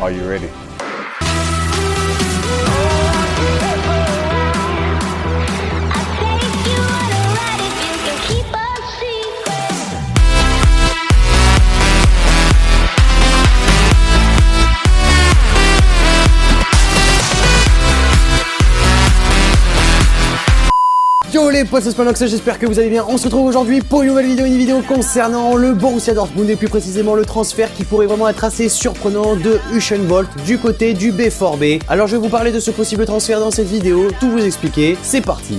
Are you ready? Yo les potes, c'est Spanox, j'espère que vous allez bien. On se retrouve aujourd'hui pour une nouvelle vidéo, concernant le Borussia Dortmund et plus précisément le transfert qui pourrait vraiment être assez surprenant de Usain Bolt du côté du B4B. Alors je vais vous parler de ce possible transfert dans cette vidéo, tout vous expliquer, c'est parti.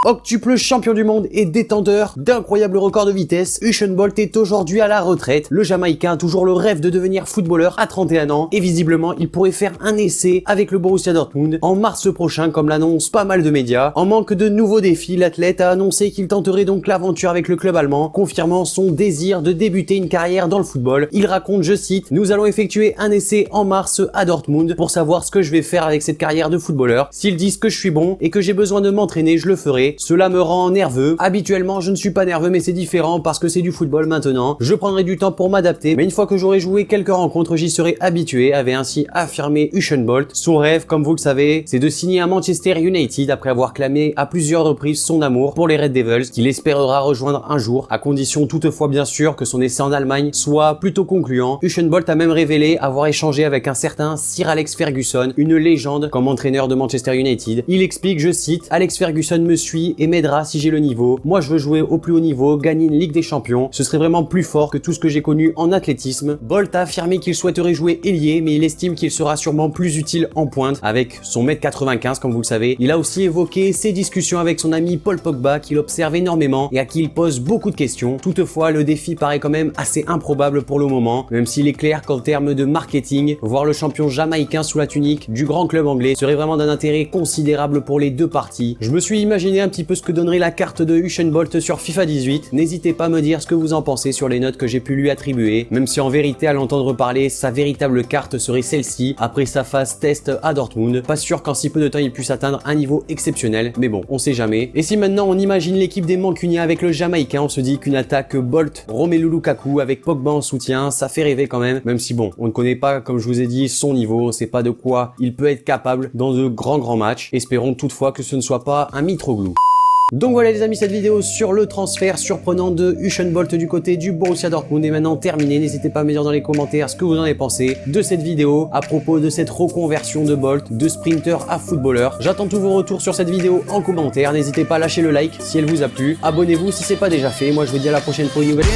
Octuple champion du monde et détenteur d'incroyables records de vitesse, Usain Bolt est aujourd'hui à la retraite. Le Jamaïcain a toujours le rêve de devenir footballeur à 31 ans et visiblement il pourrait faire un essai avec le Borussia Dortmund en mars prochain comme l'annoncent pas mal de médias. En manque de nouveaux défis, l'athlète a annoncé qu'il tenterait donc l'aventure avec le club allemand, confirmant son désir de débuter une carrière dans le football. Il raconte, je cite, « Nous allons effectuer un essai en mars à Dortmund pour savoir ce que je vais faire avec cette carrière de footballeur. S'ils disent que je suis bon et que j'ai besoin de m'entraîner, je le ferai. Cela me rend nerveux. Habituellement, je ne suis pas nerveux, mais c'est différent parce que c'est du football maintenant. Je prendrai du temps pour m'adapter, mais une fois que j'aurai joué quelques rencontres, j'y serai habitué », avait ainsi affirmé Usain Bolt. Son rêve, comme vous le savez, c'est de signer à Manchester United après avoir clamé à plusieurs reprises son amour pour les Red Devils, qu'il espérera rejoindre un jour, à condition toutefois bien sûr que son essai en Allemagne soit plutôt concluant. Usain Bolt a même révélé avoir échangé avec un certain Sir Alex Ferguson, une légende comme entraîneur de Manchester United. Il explique, je cite, « Alex Ferguson me suit et m'aidera si j'ai le niveau. Moi, je veux jouer au plus haut niveau, gagner une Ligue des Champions. Ce serait vraiment plus fort que tout ce que j'ai connu en athlétisme. » Bolt a affirmé qu'il souhaiterait jouer ailier, mais il estime qu'il sera sûrement plus utile en pointe avec son 1m95 comme vous le savez. Il a aussi évoqué ses discussions avec son ami Paul Pogba qu'il observe énormément et à qui il pose beaucoup de questions. Toutefois, le défi paraît quand même assez improbable pour le moment, même s'il est clair qu'en termes de marketing, voir le champion jamaïcain sous la tunique du grand club anglais serait vraiment d'un intérêt considérable pour les deux parties. Je me suis imaginé un petit peu ce que donnerait la carte de Usain Bolt sur FIFA 18. N'hésitez pas à me dire ce que vous en pensez sur les notes que j'ai pu lui attribuer, même si en vérité à l'entendre parler, sa véritable carte serait celle-ci après sa phase test à Dortmund. Pas sûr qu'en si peu de temps il puisse atteindre un niveau exceptionnel, mais bon, on sait jamais. Et si maintenant on imagine l'équipe des Mancuniens avec le Jamaïcain, on se dit qu'une attaque Bolt, Romelu Lukaku avec Pogba en soutien, ça fait rêver quand même si bon, on ne connaît pas, comme je vous ai dit, son niveau, on sait pas de quoi il peut être capable dans de grands matchs. Espérons toutefois que ce ne soit pas un Mitroglou. Donc voilà les amis, cette vidéo sur le transfert surprenant de Usain Bolt du côté du Borussia Dortmund est maintenant terminée. N'hésitez pas à me dire dans les commentaires ce que vous en avez pensé de cette vidéo à propos de cette reconversion de Bolt de sprinter à footballeur. J'attends tous vos retours sur cette vidéo en commentaire. N'hésitez pas à lâcher le like si elle vous a plu. Abonnez-vous si c'est pas déjà fait. Moi je vous dis à la prochaine pour une nouvelle.